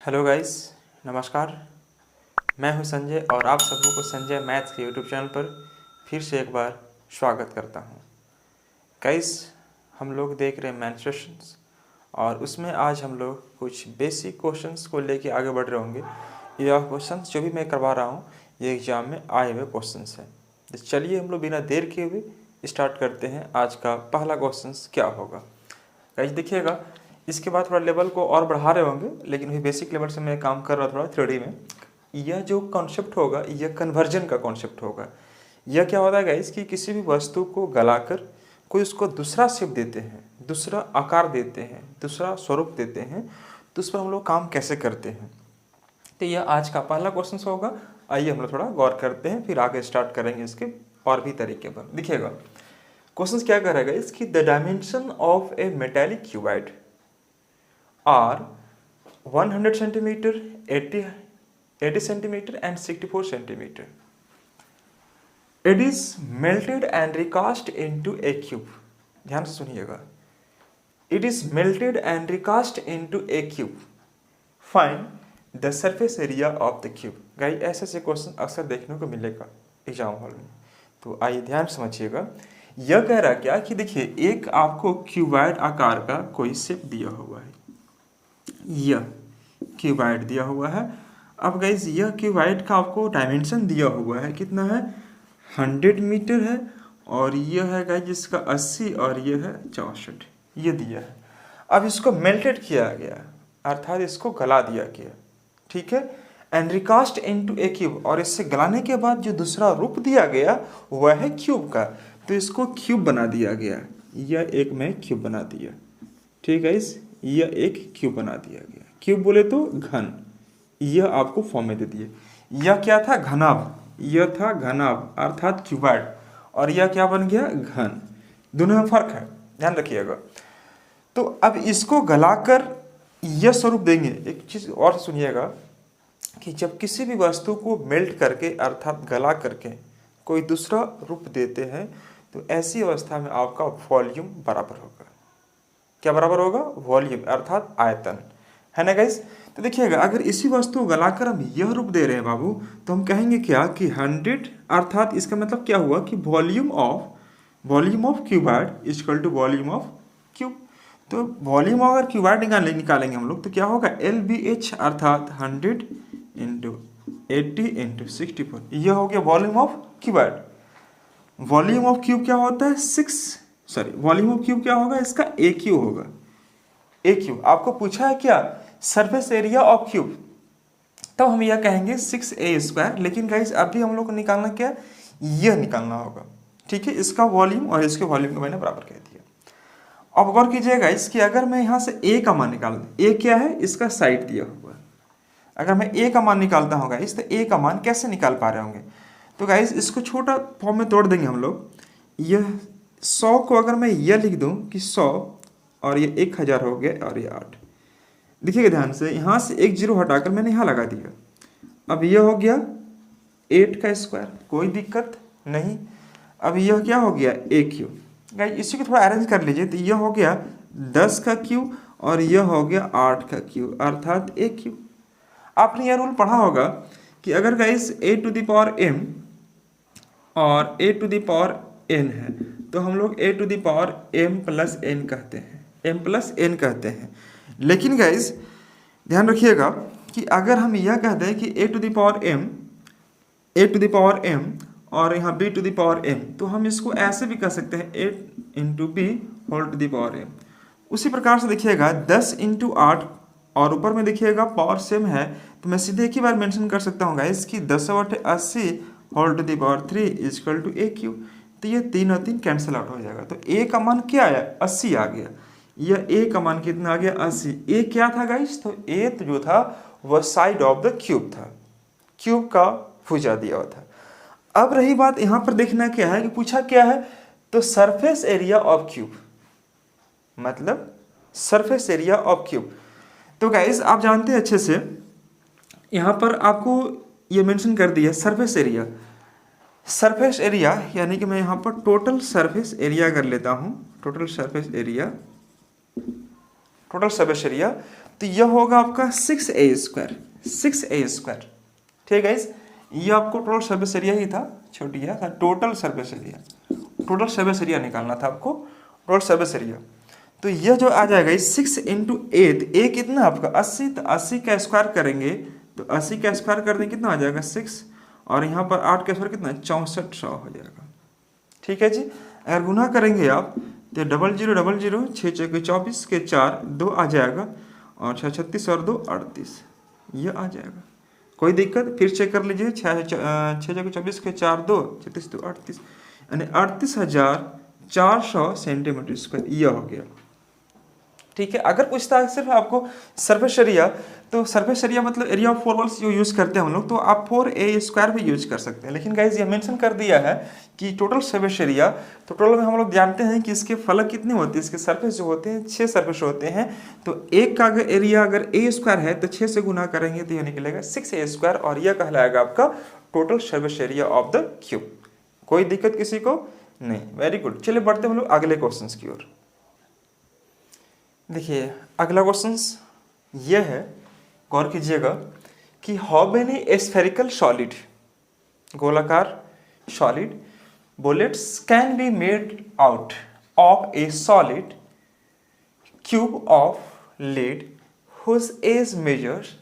Hello guys, नमस्कार। मैं हूं संजय और आप सबों को संजय मैथ्स के यूट्यूब चैनल पर फिर से एक बार स्वागत करता हूं। गाइस, हम लोग देख रहे हैं मेंस्ट्रुएशंस और उसमें आज हम लोग कुछ बेसिक क्वेश्चंस को लेके आगे बढ़ रहे होंगे। यह क्वेश्चंस जो भी मैं करवा रहा हूं ये एग्जाम में आए हुए क्वेश्चंस हैं। तो चलिए हम लोग बिना देर किए हुए स्टार्ट करते हैं। आज का पहला क्वेश्चन क्या होगा गाइस, देखिएगा। इसके बाद थोड़ा लेवल को और बढ़ा रहे होंगे, लेकिन भी बेसिक लेवल से मैं काम कर रहा थोड़ा थ्योरी में। यह जो कॉन्सेप्ट होगा यह कन्वर्जन का कॉन्सेप्ट होगा। यह क्या होता है गाइस कि किसी भी वस्तु को गलाकर कोई उसको दूसरा शेप देते हैं, दूसरा आकार देते हैं, दूसरा स्वरूप देते हैं, तो उस पर हम लोग काम कैसे करते हैं। तो यह आज का पहला क्वेश्चन होगा। आइए हम लोग थोड़ा गौर करते हैं, फिर आगे स्टार्ट करेंगे इसके और भी तरीके पर। देखिएगा क्वेश्चन क्या करेगा इसकी, the dimension of a metallic cuboid are 100 centimetre, 80 centimetre and 64 centimetre. It is melted and recast into a cube. ध्यान से सुनिएगा। It is melted and recast into a cube. Find the surface area of the cube. Guys ऐसे से question अक्सर देखने को मिलेगा exam hall में, तो आइए ध्यान समझिएगा। यह कह रहा क्या कि देखिए, एक आपको क्यूबाइड आकार का कोई शेप दिया हुआ है, यह क्यूबाइड दिया हुआ है। अब गाइस यह क्यूबाइड का आपको डायमेंशन दिया हुआ है, कितना है 100 मीटर है, और यह है गाइस जिसका 80 और यह है 64, ये दिया है। अब इसको मेल्टेड किया गया, अर्थात इसको गला दिया गया, ठीक है। And recast into A cube, और इससे गलाने के बाद जो दूसरा रूप दिया गया वह है क्यूब का, तो इसको क्यूब बना दिया गया। यह एक में क्यूब बना दिया, ठीक है गाइस, यह एक क्यूब बना दिया गया। क्यूब बोले तो घन, यह आपको फॉर्म में दे दिए। यह क्या था घनाभ, यह था घनाभ अर्थात क्यूबाइड, और यह क्या बन गया घन। दोनों में फर्क है, ध्यान रखिएगा। तो अब इसको गलाकर यह स्वरूप देंगे। एक चीज और सुनिएगा कि जब किसी भी वस्तु को मेल्ट करके अर्थात गला करके कोई दूसरा रूप देते हैं, तो ऐसी अवस्था में आपका वॉल्यूम बराबर होगा। क्या बराबर होगा? वॉल्यूम अर्थात आयतन, है ना गाइस। तो देखिएगा, अगर इसी वस्तु को गलाकर हम यह रूप दे रहे हैं बाबू, तो हम कहेंगे क्या कि 100, अर्थात इसका मतलब क्या हुआ कि volume of cuboid equal to volume of cube. तो वॉल्यूम अगर क्यूबाइड निकालेंगे हम लोग, तो क्या होगा LBH, अर्थात 100 इंटू 80 इंटू 64, यह हो गया volume of cuboid. Volume of cube क्या होता है वॉल्यूम ऑफ क्यूब क्या होगा इसका AQ होगा। AQ आपको पूछा है क्या सरफेस एरिया ऑफ क्यूब, तब हम यह कहेंगे 6A²। लेकिन गाइस अभी हम लोग को निकालना क्या, यह निकालना होगा, ठीक है। इसका वॉल्यूम और इसके वॉल्यूम को मैंने बराबर कह दिया। अब गौर कीजिएगा इसकी, अगर मैं यहाँ से A का मान निकाल दूँ, A क्या है इसका साइड दिया हुआ है। अगर मैं A का मान निकालता हूँ गाइस, तो A का मान कैसे निकाल पा रहे होंगे, तो गाइस इसको छोटा फॉर्म में तोड़ देंगे हम लोग। यह 100 को अगर मैं यह लिख दूँ कि 100, और ये 1000 हो गया, और ये 8। देखिएगा ध्यान से, यहाँ से एक जीरो हटाकर मैंने यहाँ लगा दिया। अब यह हो गया 8 का स्क्वायर, कोई दिक्कत नहीं। अब यह क्या हो गया AQ। गाइस इसी को थोड़ा अरेंज कर लीजिए, तो यह हो गया 10 का Q, और यह हो गया 8 का Q, अर्थात AQ। आपने यह रूल पढ़ा होगा कि अगर guys A to the power M और A to the power N है, तो हम लोग A to the power M plus N कहते हैं, M प्लस N कहते हैं। लेकिन गाइस ध्यान रखिएगा कि अगर हम यह कहते हैं कि A to the power M और यहाँ B to the power M, तो हम इसको ऐसे भी कह सकते हैं 8 into B whole to the power M। उसी प्रकार से देखिएगा 10 इंटू 8, और ऊपर में देखिएगा पावर सेम है, तो मैं सीधे एक ही बार मेंशन कर सकता हूँ गाइस कि 10/80 whole to the power 3 equal to AQ। तो ये 3 और 3 कैंसिल आउट हो जाएगा, तो A का मान क्या आया 80 आ गया। यह A का मान कितना आ गया 80। A क्या था गाइस, तो A तो जो था वह साइड ऑफ द क्यूब था, क्यूब का भुजा दिया हुआ था। अब रही बात यहाँ पर देखना क्या है कि पूछा क्या है, तो सरफेस एरिया ऑफ क्यूब, मतलब सरफेस एरिया ऑफ क्यूब। तो गाइस आप जानते हैं अच्छे से, यहाँ पर आपको ये मेंशन कर दिया सरफेस एरिया। सरफेस एरिया यानी कि मैं यहाँ पर टोटल सरफेस एरिया कर लेता हूँ, टोटल सरफेस एरिया। तो यह होगा आपका 6a², 6a²। ठीक है गाइस, ये आपको टोटल सर्विस एरिया ही था, छोटी है total service area, total service area निकालना था आपको, टोटल सर्विस एरिया। तो यह जो आ जाएगा 6 × 8, ए कितना आपका 80, तो 80 का स्क्वायर करेंगे तो 80 का स्क्वायर कर देंगे कितना आ जाएगा 6, और यहाँ पर 8 का स्क्वायर कितना 6400 हो जाएगा। ठीक है जी, अगर गुना करेंगे आप तो 0000 6 × 24 के 4 2 आ जाएगा, और 6 36 और 2 38, ये आ जाएगा। कोई दिक्कत, फिर चेक कर लीजिए, 6 × 24 के 4 2 36 2 38, यानी 38,400 सेंटीमीटर स्क्वायर यह हो गया। ठीक है, अगर पूछता है सिर्फ आपको सरफेस एरिया, तो सरफेस एरिया मतलब एरिया ऑफ 4 वॉल्स जो यूज़ करते हैं हम लोग, तो आप 4a² भी यूज कर सकते हैं। लेकिन गाइज ये मेंशन कर दिया है कि टोटल सरफेस एरिया, तो टोटल में हम लोग जानते हैं कि इसके फलक कितने होते हैं, इसके सरफेस जो होते हैं 6 सरफेस होते हैं। तो एक का अगर एरिया अगर a² है तो 6 से गुना करेंगे तो यह निकलेगा 6a², और यह कहलाएगा आपका total surface area of the cube. कोई दिक्कत किसी को नहीं, वेरी गुड। चलिए बढ़ते हम लोग अगले क्वेश्चन की ओर। देखिए अगला क्वेश्चन यह है, गौर कीजिएगा कि हाउ मेनी स्फेरिकल सॉलिड, गोलाकार solid bullets can be made out of a solid cube of lead whose edge measures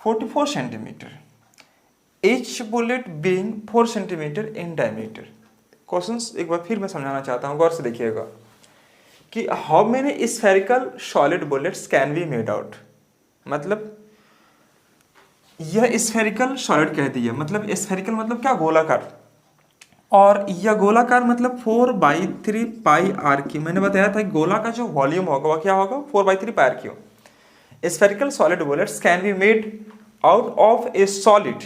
44 centimetre, each bullet being 4 centimetre in diameter. Question एक बार फिर मैं समझाना चाहता हूँ, गौर से देखिएगा कि how many spherical solid bullets can be made out, मतलब यह स्फेरिकल सॉलिड कह दिया, मतलब स्फेरिकल मतलब क्या, गोलाकार, और यह गोलाकार मतलब 4/3 पाई आर क्यू। मैंने बताया था गोला का जो वॉल्यूम होगा वह क्या होगा 4/3 pi r cube. Spherical solid bullets can be made out of a solid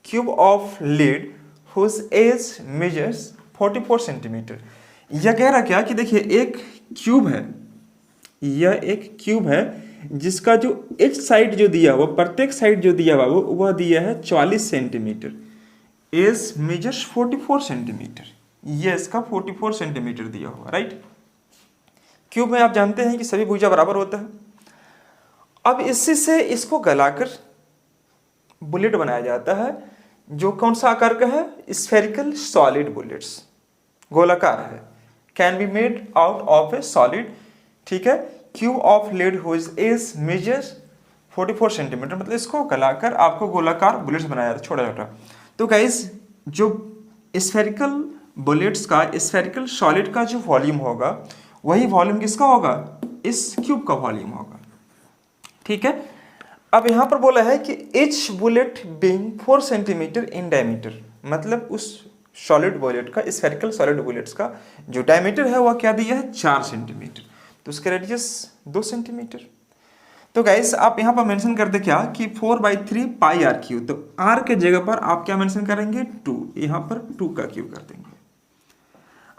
cube of lead whose edge measures 44 centimetre. यह कह रहा क्या कि देखिए एक क्यूब है, यह एक क्यूब है जिसका जो एच साइड जो दिया हुआ, प्रत्येक साइड जो दिया हुआ वह दिया है 44 सेंटीमीटर, एज मेजर्स 44 सेंटीमीटर, ये इसका 44 सेंटीमीटर दिया हुआ, राइट। क्यूब में आप जानते हैं कि सभी भुजा बराबर होता है। अब इसी से इसको गलाकर बुलेट बनाया जाता है, जो कौन सा आकार का है, स्फेरिकल सॉलिड बुलेट्स, गोलाकार है, can be made out of a solid, ठीक है, cube of lead whose edge measures 44 centimetre, मतलब इसको गलाकर आपको गोलाकार बुलेट्स बनाया जाता है, छोटा छोटा। तो गाइस जो स्फेरिकल बुलेट्स का, स्फेरिकल सॉलिड का जो वॉल्यूम होगा वही वॉल्यूम किसका होगा, इस क्यूब का वॉल्यूम होगा। ठीक है, अब यहां पर बोला है कि each bullet being 4 centimetre in diameter, मतलब उस सॉलिड बुलेट का, स्फेरिकल सॉलिड बुलेट्स का जो डायमीटर है वह क्या दिया है 4 सेंटीमीटर, तो उसका रेडियस 2 सेंटीमीटर। तो गाइस आप यहाँ पर मेंशन करते क्या कि 4/3 पाई आर क्यू, तो आर के जगह पर आप क्या मेंशन करेंगे 2, यहाँ पर 2 का क्यूब कर देंगे।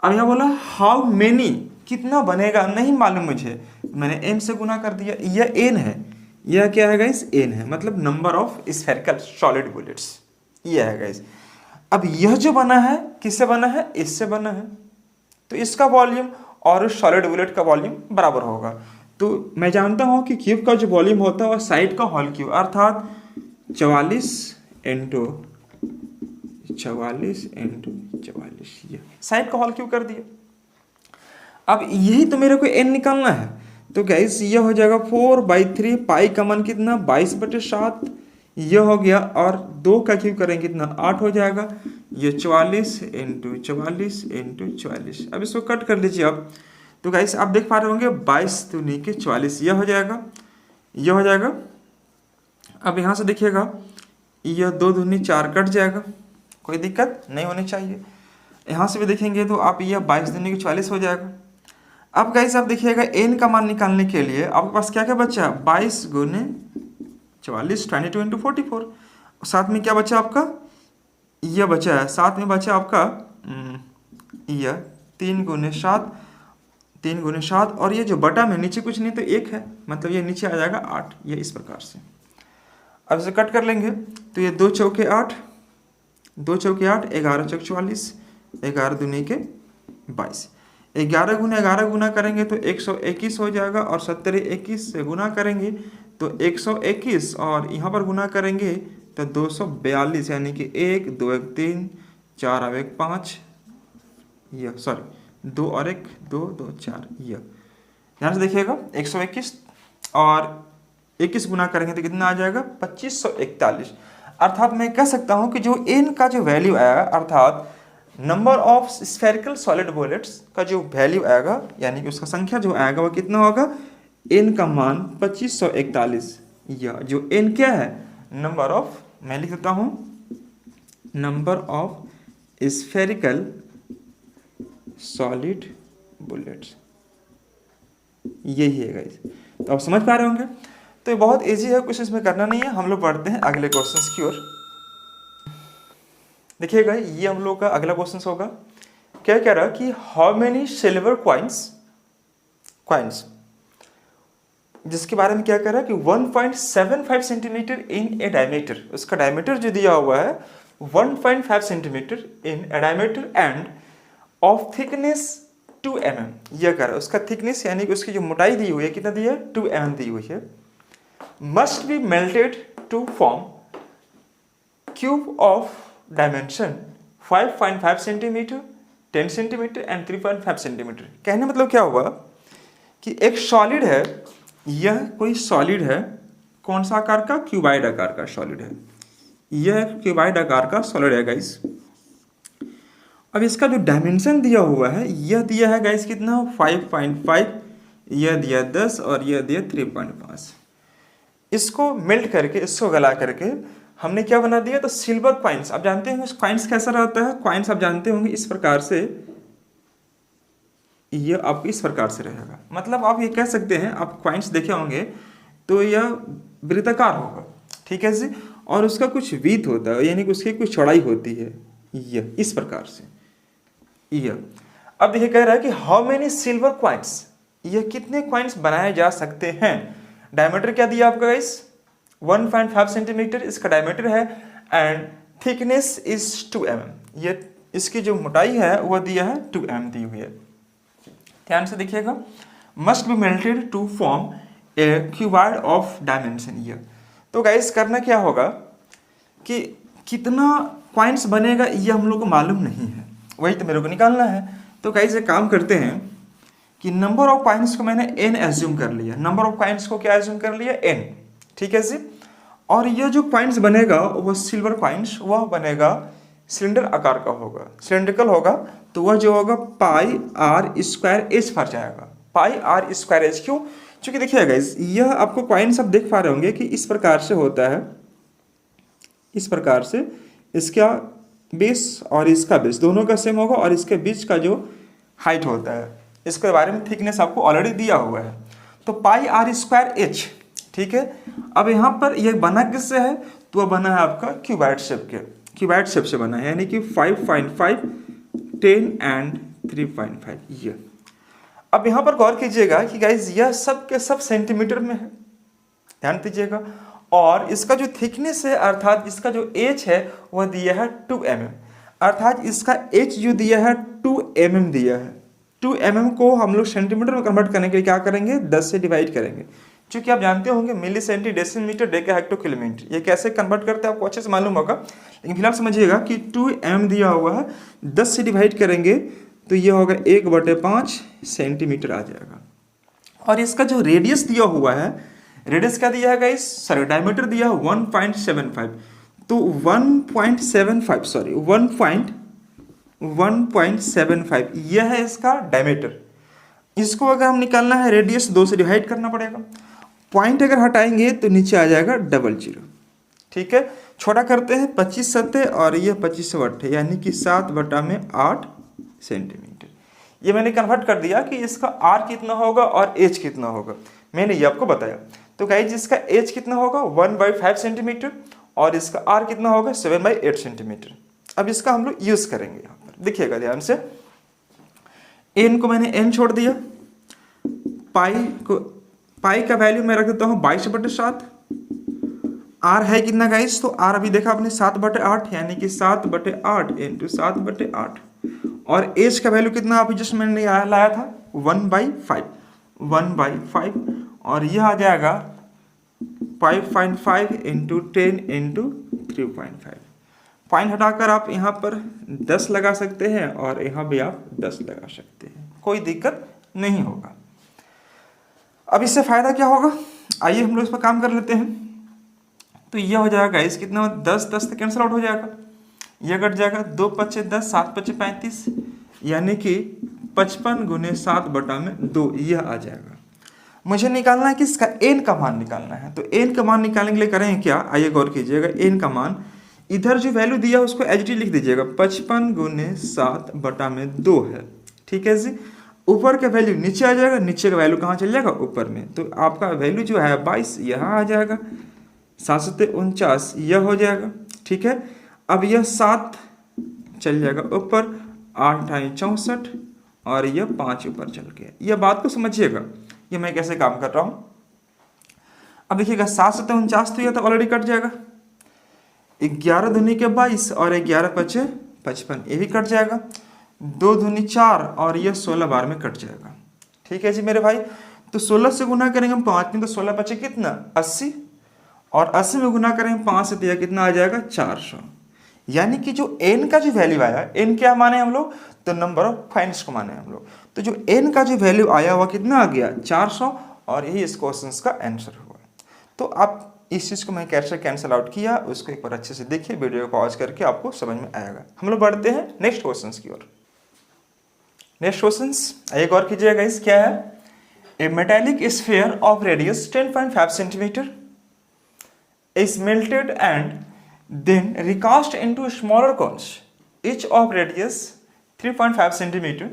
अब यहाँ बोला हाउ मेनी, कितना बनेगा नहीं मालूम मुझे, मैंने एन से गुना कर दिया, यह एन है, यह क्या है गाइस एन है, मतलब number of spherical solid bullets, यह है गाइस। अब यह जो बना है किससे बना है, इससे बना है, तो इसका वॉल्यूम और उस सॉलिड बुलेट का वॉल्यूम बराबर होगा। तो मैं जानता हूं कि क्यूब का जो वॉल्यूम होता है वह साइड का होल क्यूब, अर्थात 44 × 44 × 44, ये साइड का होल क्यूब कर दिया। अब यही तो मेरे को एन निकालना है, तो गाइस ये हो जाएगा 4/3 पाई का मान कितना 22/7, यह हो गया, और 2 का क्यूब करेंगे कितना 8 हो जाएगा, ये 44 × 44 × 44। अब इसको कट कर लीजिए आप, तो गाइस आप देख पा रहे होंगे 22 दूनी के 44, यह हो जाएगा, यह हो जाएगा। अब यहाँ से देखिएगा यह 2 दूनी 4 कट जाएगा, कोई दिक्कत नहीं होनी चाहिए। यहाँ से भी देखेंगे तो आप यह 22 दूनी के 44 हो जाएगा। अब गाइस आप देखिएगा एन का मान निकालने के लिए आपके पास क्या क्या बचा, 22 × 44 22 × 44, साथ में क्या बचा आपका, यह बचा है, साथ में बचा आपका यह 3 × 7, और ये जो बटा में नीचे कुछ नहीं तो 1 है, मतलब ये नीचे आ जाएगा 8, ये इस प्रकार से। अब इसे कट कर लेंगे तो ये 2 चौके 8, 2 चौके 8, 11 चौक 44, 11 दूनी के 22, 11 गुना 11 गुना करेंगे तो 121 हो जाएगा, और 70 21 से गुना करेंगे तो 121, और यहाँ पर गुना करेंगे तो 242, यानी कि 1 2 1 3 4 और 1 5, यह सॉरी 2 और 1 2 2 4, यह ध्यान से देखिएगा 121 और 21 गुना करेंगे तो कितना आ जाएगा 2541। अर्थात मैं कह सकता हूं कि जो n का जो वैल्यू आएगा, अर्थात number of spherical solid bullets का जो वैल्यू आएगा, यानी कि उसका संख्या जो आएगा वो कितना होगा, n का मान 2541। यह जो n क्या है, नंबर ऑफ, मैं लिख देता हूं number of spherical solid bullets, यही है गाइस। तो आप समझ पा रहे होंगे। तो ये बहुत इजी है, कुछ इसमें करना नहीं है। हम लोग बढ़ते हैं अगले क्वेश्चंस की ओर। देखिएगा ये हम लोग का अगला क्वेश्चन होगा। क्या कह रहा कि हाउ मेनी सिल्वर क्वाइंस, जिसके बारे में क्या कह रहा है कि 1.75 सेंटीमीटर इन ए डायमीटर, उसका डायमीटर जो दिया हुआ है 1.5 centimetre in A diameter end of thickness 2 mm, यह कह रहा है उसका थिकनेस यानी कि उसकी जो मोटाई दी हुई है कितना दी है 2 mm दी हुई है, must be melted to form cube of dimension 5.5 centimetre 10 centimetre and 3.5 centimetre. कहने मतलब क्या हुआ कि एक सॉलिड है, यह कोई सॉलिड है, कौन सा आकार का, क्यूबाइड आकार का सॉलिड है, यह क्यूबाइड आकार का सॉलिड है गाइस। अब इसका जो डायमेंशन दिया हुआ है, यह दिया है गाइस कितना 5.5, यह दिया 10 और यह दिया 3.5। इसको मेल्ट करके, इसको गला करके हमने क्या बना दिया, तो सिल्वर कॉइन्स। आप जानते होंगे कॉइन्स कैसा रहता है, कॉइन्स आप जानते होंगे इस प्रकार से, यह आपको इस प्रकार से रहेगा। मतलब आप ये कह सकते हैं, आप कॉइन्स देखे होंगे तो यह वृत्ताकार होगा, ठीक है जी, और उसका कुछ विड्थ होता है, यानी कि उसकी कुछ चौड़ाई होती है, यह इस प्रकार से यह। अब यह कह रहा है कि हाउ मेनी सिल्वर कॉइन्स, यह कितने कॉइन्स बनाए जा सकते हैं। डायमीटर क्या दिया आपका गाइस 1.5 सेंटीमीटर इसका डायमीटर है, एंड थिकनेस इज 2 mm, ये इसकी जो मोटाई है वह दिया है 2 mm दी हुई है। ध्यान से देखिएगा, must be melted to form a cuboid of dimension year. तो गाइस करना क्या होगा कि कितना कॉइन्स बनेगा ये हम लोग को मालूम नहीं है, वही तो मेरे को निकालना है। तो गाइस एक काम करते हैं कि नंबर ऑफ कॉइन्स को मैंने n एज्यूम कर लिया, नंबर ऑफ कॉइन्स को क्या एज्यूम कर लिया n, ठीक है जी। और ये जो कॉइन्स बनेगा वो सिल्वर कॉइन्स वह बनेगा सिलेंडर आकार का होगा, सिलेंड्रिकल होगा, तो वह जो होगा पाई आर स्क्वायर एच पर जाएगा, पाई आर स्क्वायर एच। क्यों? क्योंकि देखिए गाइस यह आपको कॉइन्स आप देख पा रहे होंगे कि इस प्रकार से होता है, इस प्रकार से इसका बेस और इसका बेस दोनों का सेम होगा, और इसके बीच का जो हाइट होता है इसके बारे में थिकनेस आपको ऑलरेडी दिया हुआ है, तो पाई आर स्क्वायर एच, ठीक है। अब यहाँ पर यह बना किससे है, तो वह बना है आपका क्यूबाइड शेप के, क्यूबाइड शेप से बना है, यानी कि 5.5 10 एंड 3.5 ये। अब यहाँ पर गौर कीजिएगा कि गाइज यह सब के सब सेंटीमीटर में है, ध्यान दीजिएगा, और इसका जो थिकनेस है अर्थात इसका जो एच है वह दिया है 2 mm, अर्थात इसका एच जो दिया है 2 mm दिया है। 2 mm को हम लोग सेंटीमीटर में कन्वर्ट करने के लिए क्या करेंगे, 10 से डिवाइड करेंगे, क्योंकि आप जानते होंगे milli centi decimetre deca hecto kilometre, ये कैसे कन्वर्ट करते हैं आपको अच्छे से मालूम होगा, लेकिन फिलहाल समझिएगा कि 2 mm दिया हुआ है, 10 से डिवाइड करेंगे तो ये होगा 1/5 सेंटीमीटर आ जाएगा। और इसका जो रेडियस दिया हुआ है, रेडियस क्या दिया है गाइस, सॉरी डायमीटर दिया है 1.75, तो 1.75 यह है इसका डायमीटर। इसको अगर हम निकालना है रेडियस 2 से डिवाइड करना पड़ेगा, पॉइंट अगर हटाएंगे तो नीचे आ जाएगा 00, ठीक है। छोटा करते हैं 25 सत्ते और ये 25 8, यानी कि 7/8 सेंटीमीटर। ये मैंने कन्वर्ट कर दिया कि इसका r कितना होगा और h कितना होगा, मैंने ये आपको बताया। तो गाइस इसका h कितना होगा 1/5 सेंटीमीटर और इसका r कितना होगा 7/8 सेंटीमीटर। अब इसका हम लोग यूज करेंगे यहाँ पर, देखिएगा ध्यान से। n को मैंने n छोड़ दिया, पाई का वैल्यू मैं रख देता हूँ 22/7, r है कितना गाइस, तो r अभी देखा आपने 7/8, यानी कि 7/8 इंटू 7/8, और एच का वैल्यू कितना अभी जस्ट मैंने लाया था 1/5 और यह आ जाएगा 5.5 इंटू 10 इंटू 3.5। पॉइंट हटाकर आप यहाँ पर 10 लगा सकते हैं और यहाँ भी आप 10 लगा सकते हैं, कोई दिक्कत नहीं होगा। अब इससे फायदा क्या होगा, आइए हम लोग इस पर काम कर लेते हैं। तो यह हो जाएगा इस कितना 10 से कैंसिल आउट हो जाएगा, यह कट जाएगा 2 पच्चे 10 7 पच्चे 35 यानी कि 55 गुने 7/2 यह आ जाएगा। मुझे निकालना है कि इसका एन का मान निकालना है। तो एन का मान निकालने के लिए करेंगे क्या, आइए गौर कीजिएगा। एन का मान इधर जो वैल्यू दिया है उसको एच डी लिख दीजिएगा, 55 गुने 7/2 है, ठीक है जी। ऊपर का वैल्यू नीचे आ जाएगा, नीचे का वैल्यू कहाँ चल जाएगा, ऊपर में। तो आपका वैल्यू जो है 22 यहाँ आ जाएगा, 749 यह हो जाएगा, ठीक है। अब यह 7 चल जाएगा ऊपर, 8 × 64 और यह 5 ऊपर चल गया। यह बात को समझिएगा, ये मैं कैसे काम कर रहा हूँ। अब देखिएगा 7 × 49 तो यह तो ऑलरेडी कट जाएगा, 11 दूनी के 22 और 11 पचे 55 ये भी कट जाएगा, 2 दूनी 4 और यह 16 बार में कट जाएगा, ठीक है जी मेरे भाई। तो 16 से गुना करेंगे हम 5 में तो 16 बचे कितना 80 और 80 में गुना करेंगे 5 से तो यह कितना आ जाएगा 400। यानी कि जो n का जो वैल्यू आया, n क्या माने हम लोग, तो नंबर ऑफ फाइंड्स को माने हम लोग। तो जो n का जो वैल्यू आया वह कितना आ गया 400 और यही इस क्वेश्चन का आंसर हुआ। तो आप इस चीज़ को मैं कैसे कैंसिल आउट किया उसको एक बार अच्छे से देखिए, वीडियो को पॉज करके आपको समझ में आएगा। हम लोग बढ़ते हैं नेक्स्ट क्वेश्चन की ओर। नेक्स्ट क्वेश्चन आइए गौर कीजिएगा, इस क्या है, a metallic sphere of radius 10.5 centimetre is melted and then recast into smaller cones, each of radius 3.5 centimeter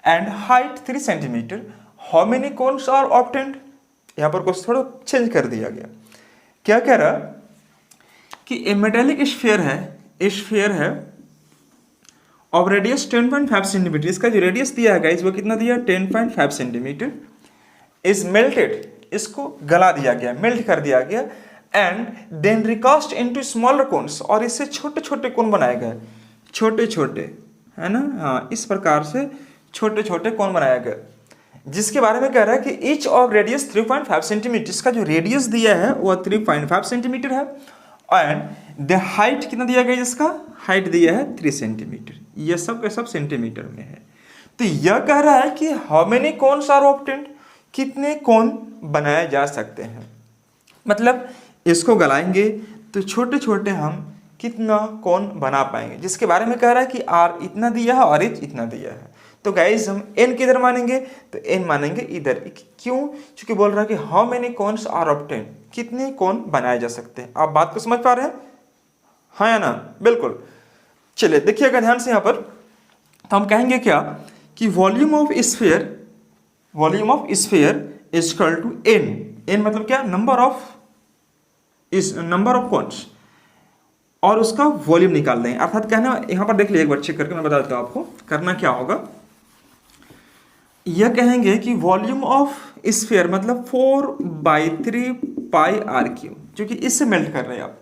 and height 3 centimeter. How many cones are obtained? यहाँ पर कुछ थोड़ा चेंज कर दिया गया। क्या कह रहा कि ए मेटेलिक स्फीयर है ऑफ रेडियस 10.5 सेंटीमीटर, इसका जो रेडियस दिया है गाइस वो कितना दिया 10.5 सेंटीमीटर, इज मेल्टेड, इसको गला दिया गया, मेल्ट कर दिया गया, and then recast into smaller cones, और इससे छोटे छोटे कोन बनाए गए, छोटे छोटे, है ना, हाँ इस प्रकार से छोटे छोटे कोन बनाया गया, जिसके बारे में कह रहा है कि ईच ऑफ रेडियस 3.5 सेंटीमीटर, इसका जो रेडियस दिया है वह 3.5 सेंटीमीटर है, एंड द हाइट कितना दिया गया, जिसका हाइट दिया है 3 सेंटीमीटर, यह सब के सब सेंटीमीटर में है। तो यह कह रहा है कि how many cones are obtained, कितने कोन बनाए जा सकते हैं, मतलब इसको गलाएंगे तो छोटे छोटे हम कितना कोन बना पाएंगे, जिसके बारे में कह रहा है कि आर इतना दिया है और एच इतना दिया है। तो गाइज हम एन किधर मानेंगे, तो एन मानेंगे इधर, क्यों, क्योंकि बोल रहा है कि how many cones are obtained, कितने कोन बनाए जा सकते हैं। आप बात को समझ पा रहे हैं, हाँ या ना, बिल्कुल। चलिए देखिएगा ध्यान से यहाँ पर, तो हम कहेंगे क्या कि volume of sphere is equal to N मतलब क्या, नंबर ऑफ कोन्स, और उसका वॉल्यूम निकाल देंगे। अर्थात कहना, यहां पर देख लीजिए एक बार चेक करके मैं बता देता हूं आपको करना क्या होगा। यह कहेंगे कि वॉल्यूम ऑफ स्फीयर मतलब 4/3 पाई आर क्यू, जो कि इससे मेल्ट कर रहे हैं आप,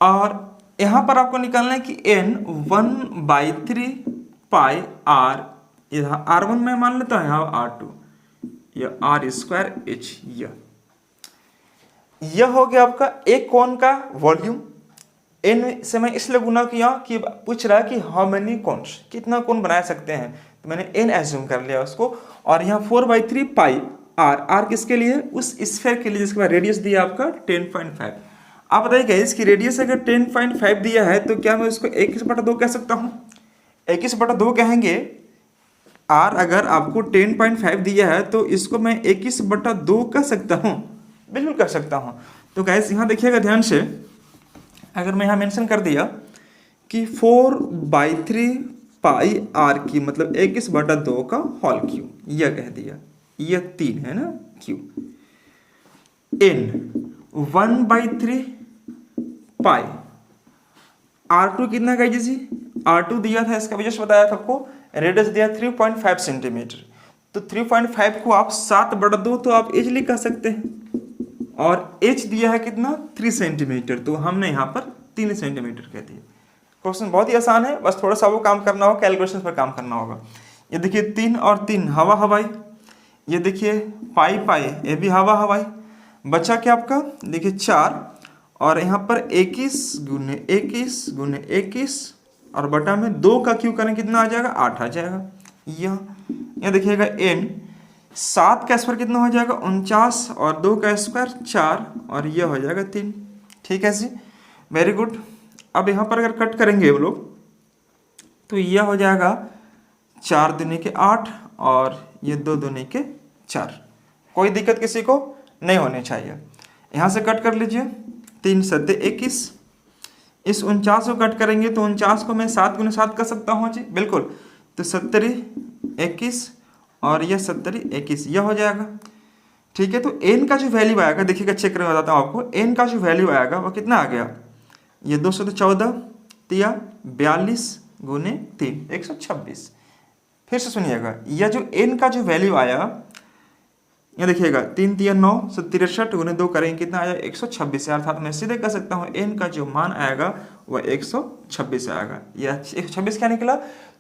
और यहां पर आपको निकालना है कि n 1/3 पाई आर, यहां R1 में मान लेता हूं, यहाँ R2, यह R²H, यह हो गया आपका एक कोन का वॉल्यूम। n से मैं इसलिए गुना किया कि पूछ रहा है कि हाउ मेनी कोन्स, कितना कोन बना सकते हैं, तो मैंने n एज्यूम कर लिया उसको, और यहाँ 4/3 पाई r किसके लिए, उस स्फीयर के लिए जिसके बाद रेडियस दिया आपका 10.5। आप बताइए इसकी रेडियस अगर 10.5 दिया है तो क्या मैं उसको 21/2 कह सकता हूँ, 21/2 कहेंगे। r अगर आपको 10.5 दिया है तो इसको मैं 21/2 कह सकता हूँ, बिल्कुल कर सकता हूँ। तो गाइस यहाँ देखिएगा ध्यान से, अगर मैं यहाँ मेंशन कर दिया कि 4/3 पाई आर की मतलब 21/2 का होल क्यू, यह कह दिया, यह 3 है ना क्यू, n 1/3 पाई R2 कितना कहिए जी, R2 दिया था, इसका वजह से बताया था आपको, रेडियस दिया 3.5 सेंटीमीटर, तो 3.5 को आप 7/2 तो आप इजीली कह सकते हैं, और h दिया है कितना 3 सेंटीमीटर, तो हमने यहाँ पर 3 सेंटीमीटर कह दिया, क्वेश्चन बहुत ही आसान है, बस थोड़ा सा वो काम करना होगा, कैलकुलेशन पर काम करना होगा। ये देखिए 3 और 3 हवा हवाई, ये देखिए पाई पाई ये भी हवा हवाई, बचा क्या आपका देखिए 4 और यहाँ पर 21 गुने 21 गुने 21 और बटा में 2 का क्यू करें कितना आ जाएगा 8 आ जाएगा। यह देखिएगा n 7 का स्क्वायर कितना हो जाएगा 49 और 2 का स्क्वायर 4 और यह हो जाएगा 3। ठीक है जी, वेरी गुड। अब यहाँ पर अगर कट करेंगे हम लोग तो यह हो जाएगा 4 दूनी के 8 और ये 2 दूनी के 4। कोई दिक्कत किसी को नहीं होनी चाहिए। यहाँ से कट कर लीजिए 3 सत्ते 21, इस 49 को कट करेंगे तो 49 को मैं 7 गुने 7 कर सकता हूँ जी, बिल्कुल। तो 70 21 और यह 70 21 यह हो जाएगा। ठीक है, तो n का जो वैल्यू आएगा देखिएगा, चेक करके बताता हूँ आपको। n का जो वैल्यू आएगा वो कितना आ गया, ये 214 तिया 42 गुने 3 126। फिर से सुनिएगा, यह जो n का जो वैल्यू आया ये देखिएगा 3 तिया 9 63 गुने 2 करेंगे कितना आया 126, अर्थात मैं सीधे कह सकता हूँ n का जो मान आएगा वह 126 आएगा। यह 126 क्या निकला,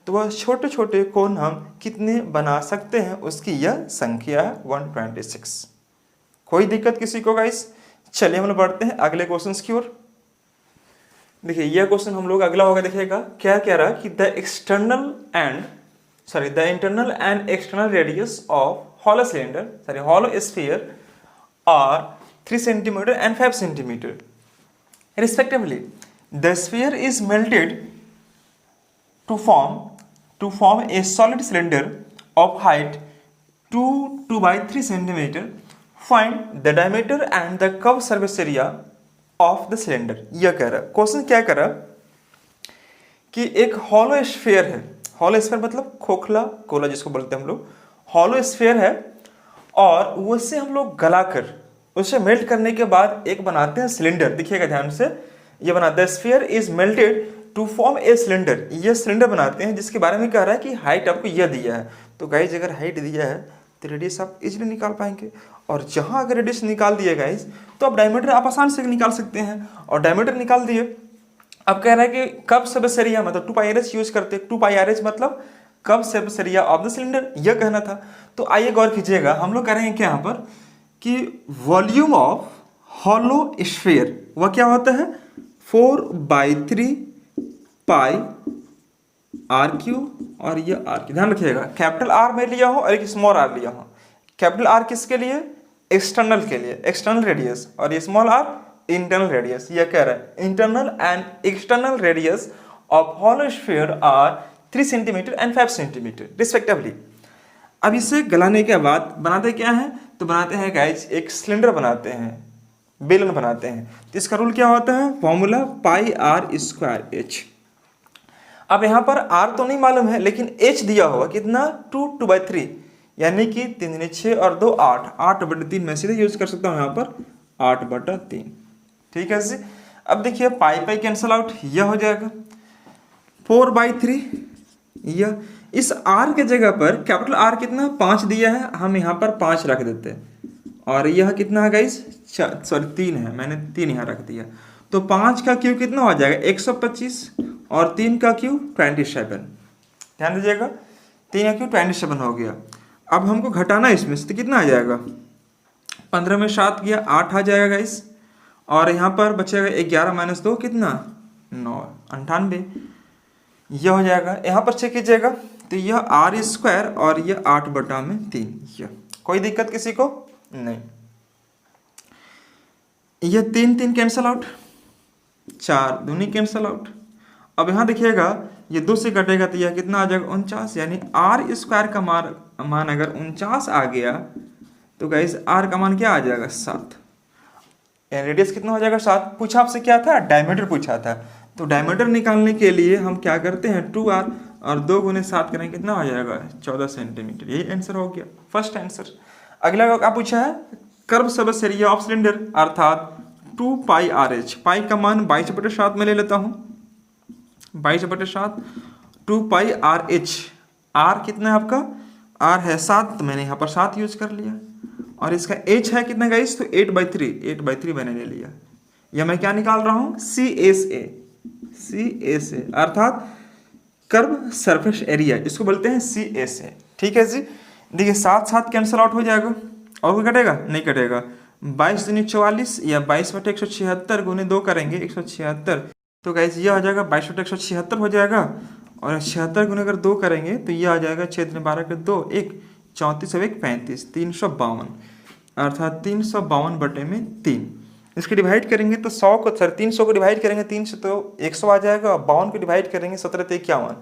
तो वह छोटे छोटे कोण हम कितने बना सकते हैं उसकी यह संख्या है 126। कोई दिक्कत किसी को गाइस? चलिए हम लोग बढ़ते हैं अगले क्वेश्चन की ओर। देखिए यह क्वेश्चन हम लोग अगला होगा, देखिएगा क्या कह रहा है कि the internal and external radius of hollow cylinder, hollow sphere are 3 cm and 5 cm respectively. The sphere is melted to form a solid cylinder of height 2 by 3 cm. Find the diameter and the curved surface area of the cylinder. यह कह रहा है question, क्या कह रहा कि एक hollow sphere है, हॉलो स्फीयर मतलब खोखला गोला जिसको बोलते हैं हम लोग, हॉलो स्फीयर है और उससे हम लोग गलाकर उसे मेल्ट करने के बाद एक बनाते हैं सिलेंडर। देखिएगा ध्यान से, ये बनाते हैं sphere is melted to form a cylinder, ये सिलेंडर बनाते हैं जिसके बारे में कह रहा है कि हाइट आपको यह दिया है। तो गाइज अगर हाइट दिया है तो रेडियस आप इजीली निकाल पाएंगे, और जहां अगर रेडियस निकाल दिए गाइज तो आप डायमीटर आप आसान से निकाल सकते हैं, और डायमीटर निकाल दिए। अब कह रहा है कि कब सरफेस एरिया मतलब 2πr यूज करते हैं, 2πr मतलब कब surface area of the cylinder, यह कहना था। तो आइए गौर कीजिएगा, हम लोग कह रहे हैं क्या यहाँ पर कि वॉल्यूम ऑफ हॉलो स्फीयर वह क्या होता है 4/3 पाई आर क्यू, और ये आर क्यू ध्यान रखिएगा, कैपिटल आर में लिया हो और एक स्मॉल आर लिया हो। कैपिटल आर किसके लिए, एक्सटर्नल के लिए, एक्सटर्नल रेडियस, और ये स्मॉल आर इंटरनल रेडियस। यह कह रहा है internal and external radius of hollow sphere are 3 cm and 5 cm respectively. अब इसे गलाने के बाद बनाते क्या है, तो बनाते हैं गाइज एक सिलेंडर बनाते हैं, बेलन बनाते हैं। तो इसका रूल क्या होता है, फॉर्मूला πr²h। अब यहाँ पर r तो नहीं मालूम है लेकिन h दिया होगा कितना 2/3, यानी कि 3 6 और 2 8, 8/3 मैं सीधे यूज कर सकता हूँ यहाँ पर 8/3। ठीक है जी। अब देखिए पाई कैंसल आउट, यह हो जाएगा 4/3। यह इस r के जगह पर कैपिटल R कितना 5 दिया है, हम यहाँ पर 5 रख देते हैं, और यह कितना है गाइस 3 है, मैंने 3 यहाँ रख दिया। तो 5 का क्यू कितना हो जाएगा 125 और 3 का क्यू 27। ध्यान दीजिएगा 3 का क्यू 27 हो गया। अब हमको घटाना इसमें से, तो कितना आ जाएगा 15 में 7 गया 8 आ जाएगा गाइस, और यहाँ पर बचेगा 11 - 2 कितना 9, 98। यह हो जाएगा। यहाँ पर चेक कीजिएगा तो यह r² और यह 8/3। यह कोई दिक्कत किसी को नहीं। यह 3 कैंसल आउट, 4 दूनी कैंसल आउट। अब यहाँ देखिएगा ये 2 से कटेगा तो यह कितना आ जाएगा 49, यानी r² का मान अगर 49 आ गया तो गाइस r का मान क्या आ जाएगा 7। रेडियस कितना हो जाएगा 7। पूछा आपसे क्या था, डायमीटर पूछा था। तो डायमीटर निकालने के लिए हम क्या करते हैं 2r और 2 गुने 7 करेंगे कितना हो जाएगा 14 सेंटीमीटर। यही आंसर हो गया, फर्स्ट आंसर। अगला क्या पूछा है, curve surface area of cylinder अर्थात 2πrh। पाई का मान 22/7 में ले लेता हूँ, 22/7 2πrh। r कितना है आपका, r है 7, तो मैंने यहाँ पर 7 यूज कर लिया, और इसका h है कितना गाइस, तो 8/3 मैंने ले लिया। या मैं क्या निकाल रहा हूँ CSA, CA से, अर्थात कर्व सरफेस एरिया, इसको बोलते हैं CA से। ठीक है जी। देखिए 7 7 कैंसिल आउट हो जाएगा और कोई कटेगा नहीं कटेगा। 22 दूनी 44 या 22/176 गुने 2 करेंगे 176, तो गाइस ये आ जाएगा 22/176 हो जाएगा। और 76 गुने अगर 2 करेंगे तो ये आ जाएगा 6 दूनी 12 के 2 1 34 और 1 35 352, अर्थात 352/3। इसके डिवाइड करेंगे तो 100 को 300 को डिवाइड करेंगे 3 से तो 100 आ जाएगा। 52 को डिवाइड करेंगे 17 से 51,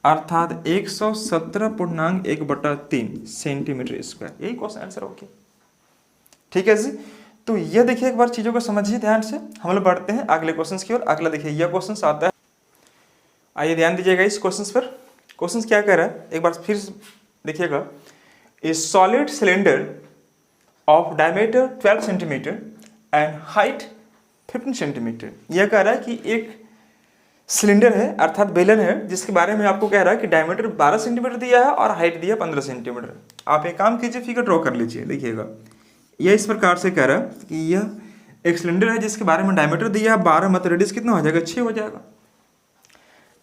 अर्थात 117.1/3 सेंटीमीटर स्क्वायर। यही क्वेश्चन आंसर हो गया। ठीक है जी। तो ये देखिए एक बार चीजों को समझिए ध्यान से। हम लोग बढ़ते हैं अगले क्वेश्चन की ओर। अगला देखिए यह क्वेश्चन आता है, आइए ध्यान दीजिएगा इस क्वेश्चन पर। क्वेश्चन क्या कह रहा है एक बार फिर देखिएगा। ए solid cylinder of diameter 12 centimetre and height 15 centimetre. यह कह रहा है कि एक सिलेंडर है अर्थात बेलन है जिसके बारे में आपको कह रहा है कि डायमीटर 12 सेंटीमीटर दिया है और हाइट दिया 15 सेंटीमीटर। आप एक काम कीजिए, फिगर ड्रॉ कर लीजिए। देखिएगा यह इस प्रकार से कह रहा है कि यह एक सिलेंडर है जिसके बारे में डायमीटर दिया है 12, मतलब रेडियस कितना हो जाएगा 6 हो जाएगा,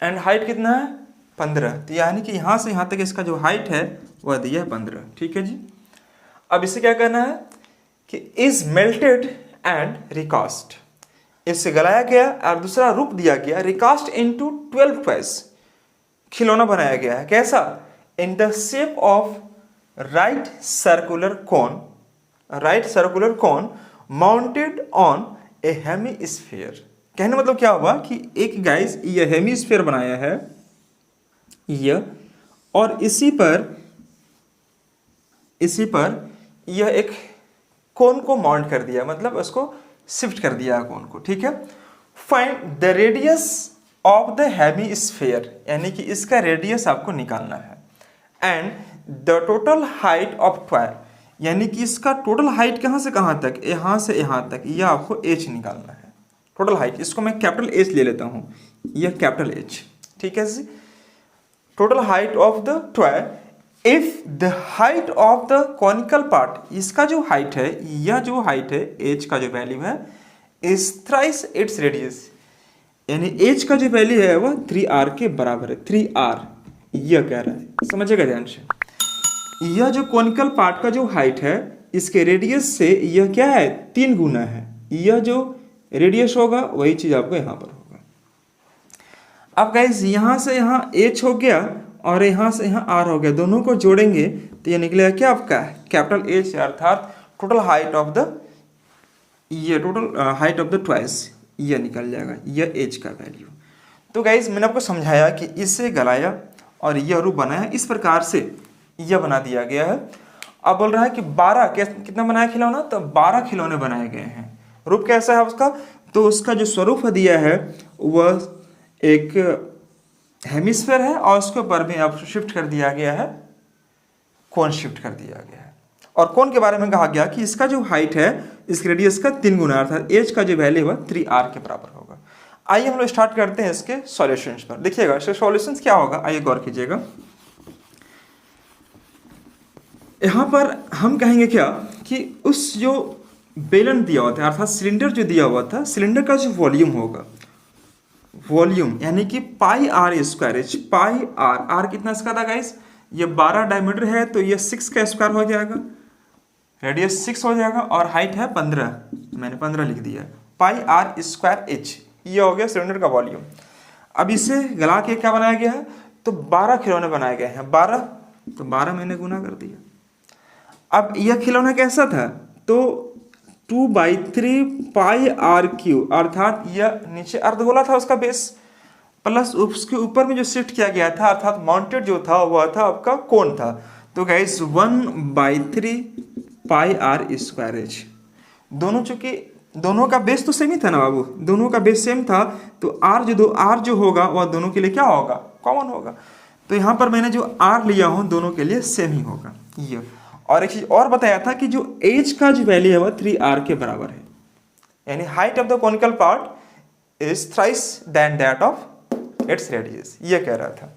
एंड हाइट कितना है 15। तो यानी कि यहाँ से यहाँ तक इसका जो हाइट है वह दिया है 15। ठीक है जी। अब इसे क्या करना है कि इज मेल्टेड एंड रिकास्ट, इससे गलाया गया और दूसरा रूप दिया गया रिकास्ट इनटू 12 टॉयज, खिलौना बनाया गया है। कैसा? In the shape of right circular cone mounted on A hemisphere. कहने मतलब क्या हुआ कि एक गाइस यह हेमीस्फीयर बनाया है यह, और इसी पर यह एक कोन को माउंट कर दिया, मतलब उसको शिफ्ट कर दिया कोन को। ठीक है। Find the radius of the hemisphere, यानी कि इसका रेडियस आपको निकालना है, and the total height of toy, यानी कि इसका टोटल हाइट कहाँ से कहाँ तक, यहाँ से यहाँ तक, यह आपको h निकालना है। टोटल हाइट, इसको मैं कैपिटल H ले लेता हूँ, यह कैपिटल H। ठीक है जी। Total height of the toy if the height of the conical part, इसका जो हाइट है, यह जो हाइट है h का जो वैल्यू है इज थ्राइस इट्स रेडियस, यानी h का जो वैल्यू है वह 3r के बराबर है। 3r यह कह रहा है, समझिएगा ध्यान से। यह जो कॉनिकल पार्ट का जो हाइट है इसके रेडियस से यह क्या है 3 गुना है। यह जो रेडियस होगा वही चीज आपको यहाँ पर होगा। अब गाइस यहाँ से यहाँ h हो गया और यहाँ से यहाँ r हो गया, दोनों को जोड़ेंगे तो यह निकलेगा क्या आपका कैपिटल H, अर्थात total height of the twice यह निकल जाएगा, यह h का वैल्यू। तो गाइस मैंने आपको समझाया कि इसे गलाया और यह रूप बनाया, इस प्रकार से यह बना दिया गया है। अब बोल रहा है कि 12 कितना बनाया खिलौना, तो 12 खिलौने बनाए गए हैं। रूप कैसा है उसका, तो उसका जो स्वरूप दिया है वह एक हेमिस्फीयर है और उसके ऊपर में अब शिफ्ट कर दिया गया है, कोन शिफ्ट कर दिया गया है। और कोन के बारे में कहा गया कि इसका जो हाइट है इस रेडियस का 3 गुना, अर्थात h का जो वैल्यू है 3r के बराबर होगा। आइए हम लोग स्टार्ट करते हैं इसके सॉल्यूशंस पर। देखिएगा इसके सॉल्यूशंस क्या होगा, आइए गौर कीजिएगा। यहाँ पर हम कहेंगे क्या कि उस जो बेलन दिया हुआ था अर्थात सिलेंडर जो दिया हुआ था, सिलेंडर का जो वॉल्यूम होगा, वॉल्यूम यानी कि पाई r स्क्वायर h, पाई r कितना इसका था गाइस, ये 12 डायमीटर है तो ये 6 का स्क्वायर हो जाएगा, रेडियस 6 हो जाएगा और हाइट है 15, मैंने 15 लिख दिया, पाई r स्क्वायर h, ये हो गया सिलेंडर का वॉल्यूम। अब इसे गला के क्या बनाया गया है, तो 12 खिलौने बनाए गए हैं, 12 तो 12 मैंने गुना कर दिया। अब यह खिलौना कैसा था, तो 2/3 पाई r क्यू, अर्थात यह नीचे अर्धगोला था उसका बेस, प्लस उसके ऊपर में जो शिफ्ट किया गया था अर्थात माउंटेड जो था वह था आपका कोन था। तो गाइस 1/3 पाई r स्क्वायर h, दोनों चूंकि दोनों का बेस तो सेम ही था ना बाबू, दोनों का बेस सेम था तो r जो होगा वह दोनों के लिए क्या होगा, कॉमन होगा। तो यहाँ पर मैंने जो r लिया हूँ दोनों के लिए सेम ही होगा ये। और एक चीज और बताया था कि जो h का जो वैल्यू है वह 3r के बराबर है, यानी height of the conical part is thrice than that of its radius, ये कह रहा था।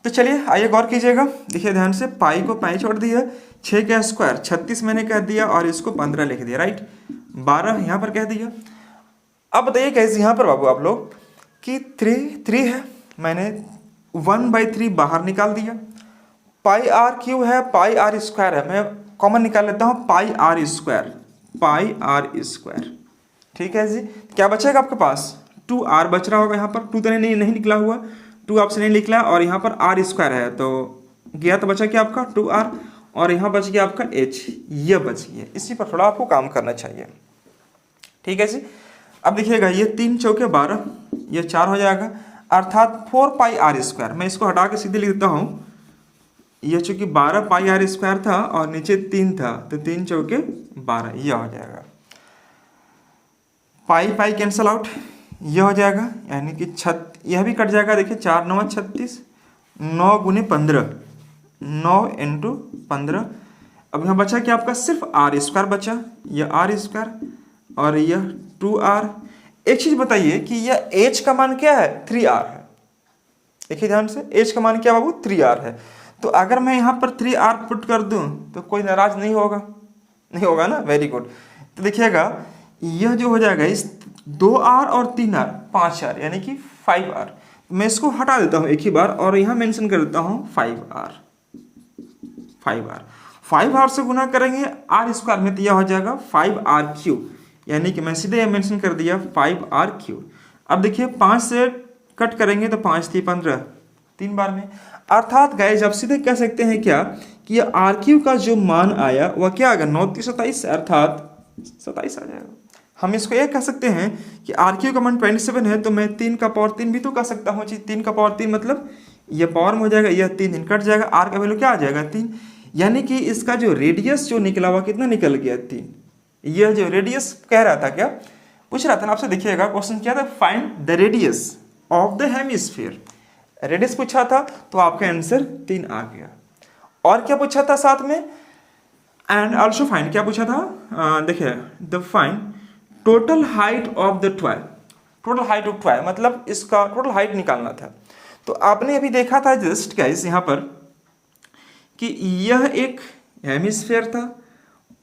तो चलिए आइए गौर कीजिएगा, देखिए ध्यान से, पाई को पाई छोड़ दिया, 6 का स्क्वायर 36 मैंने कह दिया और इसको 15 लिख दिया, राइट, 12 यहाँ पर कह दिया। अब बताइए कैसे यहाँ पर बाबू आप लोग कि 3 है, मैंने 1/3 बाहर निकाल दिया। पाई आर क्यू है, पाई आर स्क्वायर है, मैं कॉमन निकाल लेता हूँ pi r square, pi r square. ठीक है जी, क्या बचेगा आपके पास 2r बच रहा होगा यहाँ पर, 2 तो नहीं निकला हुआ, 2 आपसे नहीं निकला और यहाँ पर r स्क्वायर है तो गया, तो बचा क्या आपका 2r और यहाँ बच गया आपका h, ये बच गया। इसी पर थोड़ा आपको काम करना चाहिए। ठीक है जी, अब देखिएगा ये 3 चौके 12, ये 4 हो जाएगा, अर्थात 4 पाई आर स्क्वायर। मैं इसको हटा के सीधे लिख देता हूँ, ये चूंकि 12 पाई आर स्क्वायर था और नीचे 3 था तो 3 चौके 12, यह हो जाएगा। पाई पाई कैंसल आउट, यह हो जाएगा, यानी कि यह भी कट जाएगा। देखिए 4 9 36, 9 गुने 15, 9 इंटू 15। अब यहाँ बचा क्या आपका सिर्फ आर स्क्वायर बचा, यह आर स्क्वायर और यह 2r। एक चीज बताइए कि यह h का मान क्या है 3r है। देखिए ध्यान से, h का मान क्या बाबू 3r है। तो अगर मैं यहाँ पर 3r पुट कर दूं तो कोई नाराज नहीं होगा, नहीं होगा ना, वेरी गुड। तो देखिएगा यह जो हो जाएगा इस 2r और 3r 5r यानी कि 5r। मैं इसको हटा देता हूँ एक ही बार और यहाँ मेंशन कर देता हूँ 5r। 5r से गुना करेंगे r स्क्वायर में तो यह हो जाएगा 5r क्यूब, यानी कि मैं सीधे मेंशन कर दिया 5r क्यूब। अब देखिए 5 से कट करेंगे तो 5 3 15, 3 बार में, अर्थात गाइस आप सीधे कह सकते हैं क्या कि यह आर क्यूब का जो मान आया वह क्या आएगा 9 3 27, अर्थात 27 आ जाएगा। हम इसको ये कह सकते हैं कि आर क्यू का मान 27 है तो मैं 3 का पावर 3 भी तो कह सकता हूँ। 3 का पावर 3 मतलब यह पावर में हो जाएगा, यह 3 कट जाएगा, आर का वैल्यू क्या आ जाएगा 3, यानी कि इसका जो रेडियस जो निकला हुआ कितना निकल गया 3। यह जो रेडियस कह रहा था, क्या पूछ रहा था ना आपसे, देखिएगा क्वेश्चन क्या था, find the radius of the hemisphere. Radius पूछा था तो आपका आंसर 3 आ गया। और क्या पूछा था साथ में, एंड ऑल्सो फाइंड, क्या पूछा था देखिए the find total height of the toy. Total height of toy मतलब इसका टोटल हाइट निकालना था। तो आपने अभी देखा था जस्ट गाइस यहाँ पर कि यह एक हेमिस्फीयर था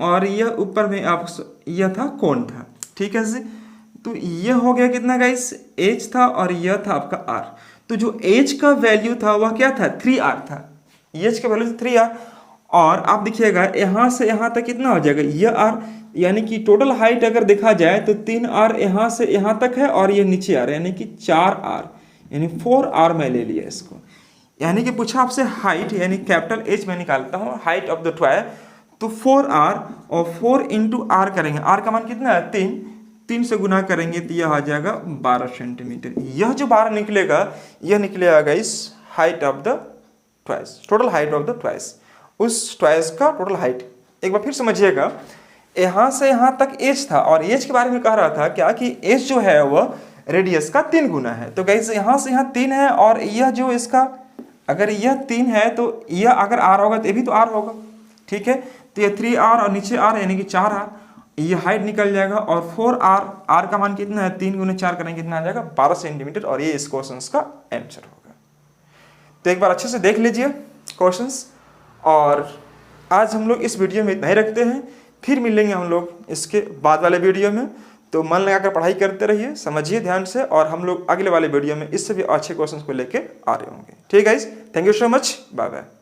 और यह ऊपर में आप यह था कोन था। ठीक है जी, तो यह हो गया कितना गाइस h था और यह था आपका r। तो जो h का वैल्यू था वह क्या था 3r था, h का वैल्यू 3r। और आप देखिएगा यहाँ से यहाँ तक कितना हो जाएगा यह r, यानी कि टोटल हाइट अगर देखा जाए तो 3r यहाँ से यहाँ तक है और ये नीचे आ रहा है, यानी कि 4r, यानी 4r मैं ले लिया इसको। यानी कि पूछा आपसे हाइट, यानी कैपिटल H में निकालता हूँ हाइट ऑफ द टॉय, तो 4r और 4 इंटू r करेंगे, r का मान कितना है 3, 3 से गुना करेंगे तो यह आ जाएगा 12 सेंटीमीटर। यह जो 12 निकलेगा यह निकलेगा इस height of the twice, total height of the twice, उस ट्वाइस का टोटल हाइट। एक बार फिर समझिएगा, यहाँ से यहाँ तक एज था और एज के बारे में कह रहा था क्या कि एज जो है वह रेडियस का 3 गुना है। तो गाइस यहाँ से यहाँ 3 है और यह जो इसका अगर यह 3 है तो यह अगर r होगा तो ये भी तो r होगा। ठीक है, तो ये 3r और नीचे r यानी कि 4r, ये हाइट निकल जाएगा और 4r, r का मान कितना है 3 गुने 4 करेंगे कितना आ जाएगा 12 सेंटीमीटर और ये इस क्वेश्चन का आंसर होगा। तो एक बार अच्छे से देख लीजिए क्वेश्चंस। और आज हम लोग इस वीडियो में इतना ही रखते हैं, फिर मिलेंगे हम लोग इसके बाद वाले वीडियो में। तो मन लगाकर पढ़ाई करते रहिए, समझिए ध्यान से, और हम लोग अगले वाले वीडियो में इससे भी अच्छे क्वेश्चंस को लेके आ रहे होंगे। ठीक है guys, thank you so much, bye bye.